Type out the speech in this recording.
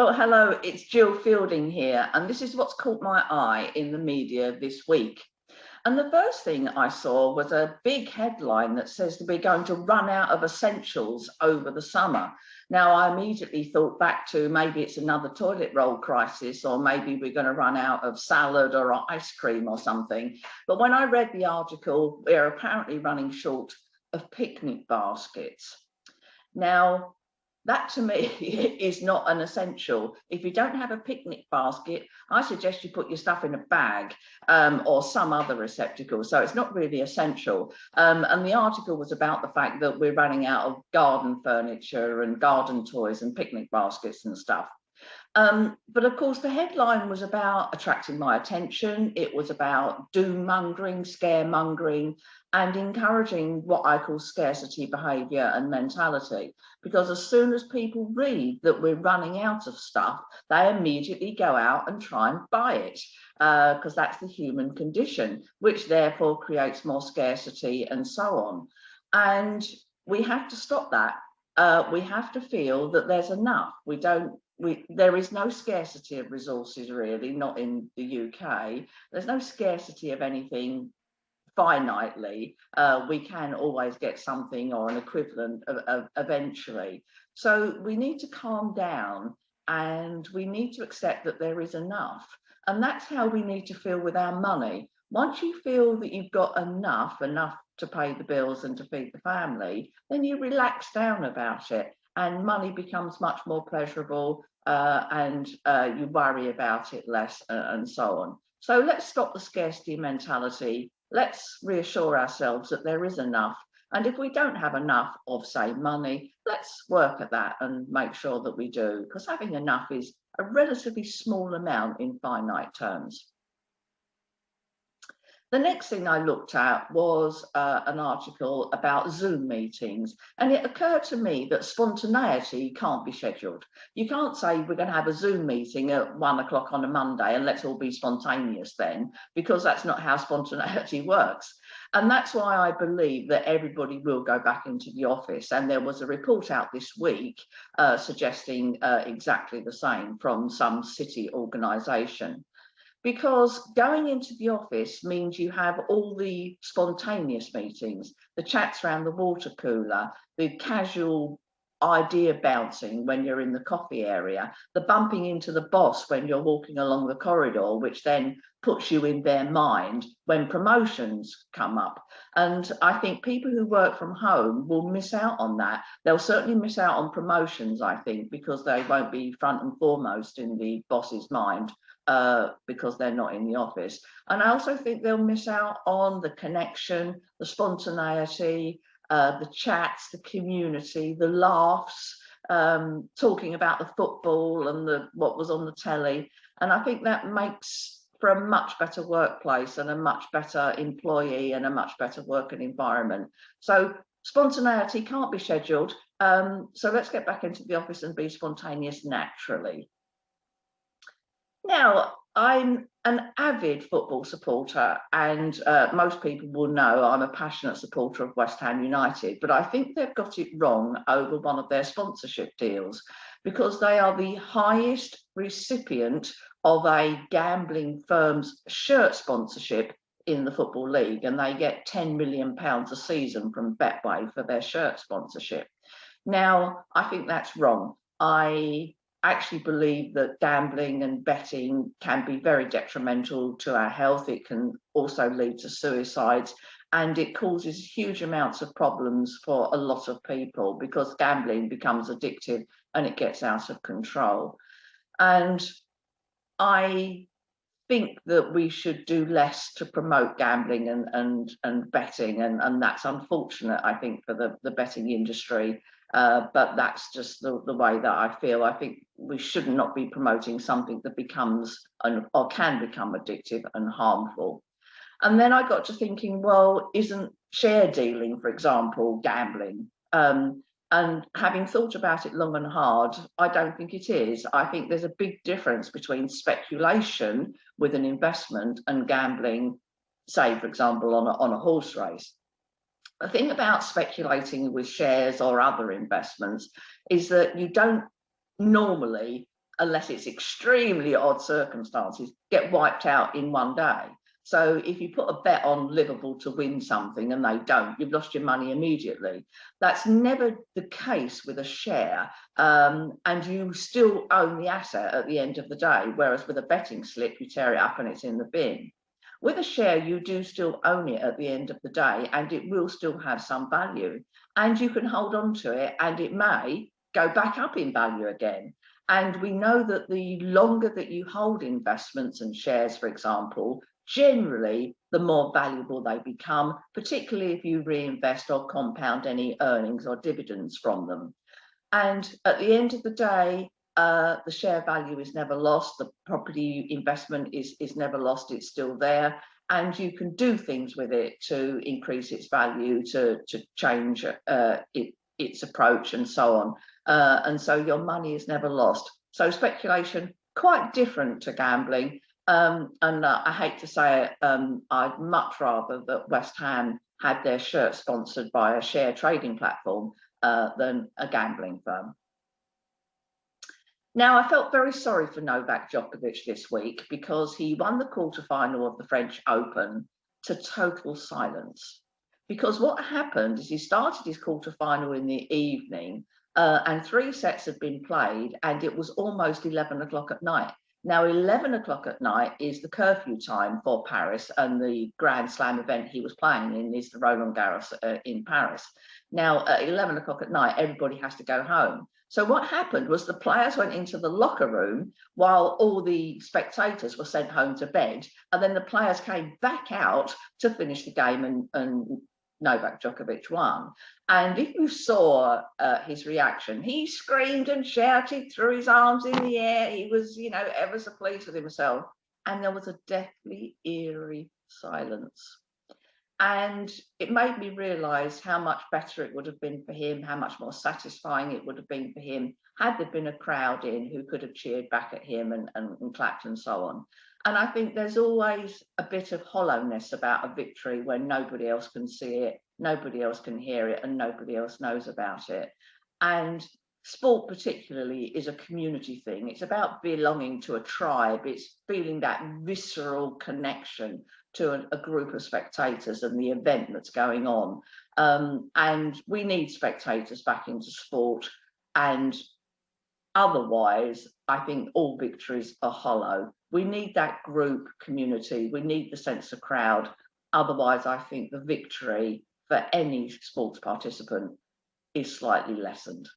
Oh, hello, it's Gill Fielding here, and this is what's caught my eye in the media this week. And the first thing I saw was a big headline that says that we're going to run out of essentials over the summer. Now, I immediately thought back to maybe it's another toilet roll crisis, or maybe we're going to run out of salad or ice cream or something. But when I read the article, we're apparently running short of picnic baskets. Now, that to me is not an essential. If you don't have a picnic basket, I suggest you put your stuff in a bag or some other receptacle. So it's not really essential. And the article was about the fact that we're running out of garden furniture and garden toys and picnic baskets and stuff. But of course, the headline was about attracting my attention. It was about doom mongering, scaremongering, and encouraging what I call scarcity behaviour and mentality. Because as soon as people read that we're running out of stuff, they immediately go out and try and buy it, because that's the human condition, which therefore creates more scarcity and so on. And we have to stop that. We have to feel that there's enough. There is no scarcity of resources, really, not in the UK. There's no scarcity of anything finitely. We can always get something or an equivalent eventually. So we need to calm down and we need to accept that there is enough. And that's how we need to feel with our money. Once you feel that you've got enough to pay the bills and to feed the family, then you relax down about it and money becomes much more pleasurable, and you worry about it less, and so on. So let's stop the scarcity mentality. Let's reassure ourselves that there is enough. And if we don't have enough of, say, money, let's work at that and make sure that we do, because having enough is a relatively small amount in finite terms. The next thing I looked at was an article about Zoom meetings, and it occurred to me that spontaneity can't be scheduled. You can't say we're going to have a Zoom meeting at 1 o'clock on a Monday and let's all be spontaneous then, because that's not how spontaneity works. And that's why I believe that everybody will go back into the office. And there was a report out this week suggesting exactly the same from some city organisation. Because going into the office means you have all the spontaneous meetings, the chats around the water cooler, the casual idea bouncing when you're in the coffee area, the bumping into the boss when you're walking along the corridor, which then puts you in their mind when promotions come up. And I think people who work from home will miss out on that. They'll certainly miss out on promotions, I think, because they won't be front and foremost in the boss's mind. Because they're not in the office. And I also think they'll miss out on the connection, the spontaneity, the chats, the community, the laughs, talking about the football and what was on the telly. And I think that makes for a much better workplace and a much better employee and a much better working environment. So spontaneity can't be scheduled. So let's get back into the office and be spontaneous naturally. Now, I'm an avid football supporter, and most people will know I'm a passionate supporter of West Ham United, but I think they've got it wrong over one of their sponsorship deals, because they are the highest recipient of a gambling firm's shirt sponsorship in the Football League, and they get £10 million a season from Betway for their shirt sponsorship. Now, I think that's wrong. I actually believe that gambling and betting can be very detrimental to our health. It can also lead to suicides, and it causes huge amounts of problems for a lot of people because gambling becomes addictive and it gets out of control. And I think that we should do less to promote gambling and betting, and that's unfortunate, I think, for the betting industry. But that's just the way that I feel. I think we should not be promoting something that becomes or can become addictive and harmful. And then I got to thinking, well, isn't share dealing, for example, gambling? And having thought about it long and hard, I don't think it is. I think there's a big difference between speculation with an investment and gambling, say, for example, on a horse race. The thing about speculating with shares or other investments is that you don't normally unless it's extremely odd circumstances, get wiped out in one day. So if you put a bet on Liverpool to win something and they don't, you've lost your money immediately. That's never the case with a share, and you still own the asset at the end of the day, whereas with a betting slip, you tear it up and it's in the bin. With a share, you do still own it at the end of the day, and it will still have some value, and you can hold on to it, and it may go back up in value again. And we know that the longer that you hold investments and shares, for example, generally the more valuable they become, particularly if you reinvest or compound any earnings or dividends from them. And at the end of the day, the share value is never lost, the property investment is never lost, it's still there, and you can do things with it to increase its value, to change its approach and so on. And so your money is never lost. So speculation, quite different to gambling. And I hate to say it, I'd much rather that West Ham had their shirt sponsored by a share trading platform than a gambling firm. Now, I felt very sorry for Novak Djokovic this week because he won the quarterfinal of the French Open to total silence. Because what happened is he started his quarterfinal in the evening and 3 sets had been played and it was almost 11 o'clock at night. Now, 11 o'clock at night is the curfew time for Paris, and the Grand Slam event he was playing in is the Roland Garros in Paris. Now, at 11 o'clock at night, everybody has to go home. So what happened was the players went into the locker room while all the spectators were sent home to bed, and then the players came back out to finish the game, and Novak Djokovic won. And if you saw his reaction, he screamed and shouted, threw his arms in the air. He was, you know, ever so pleased with himself. And there was a deathly eerie silence. And it made me realise how much better it would have been for him, how much more satisfying it would have been for him had there been a crowd in who could have cheered back at him and clapped and so on. And I think there's always a bit of hollowness about a victory when nobody else can see it, nobody else can hear it, and nobody else knows about it. And sport particularly is a community thing. It's about belonging to a tribe. It's feeling that visceral connection to a group of spectators and the event that's going on. And we need spectators back into sport. And otherwise, I think all victories are hollow. We need that group community. We need the sense of crowd. Otherwise, I think the victory for any sports participant is slightly lessened.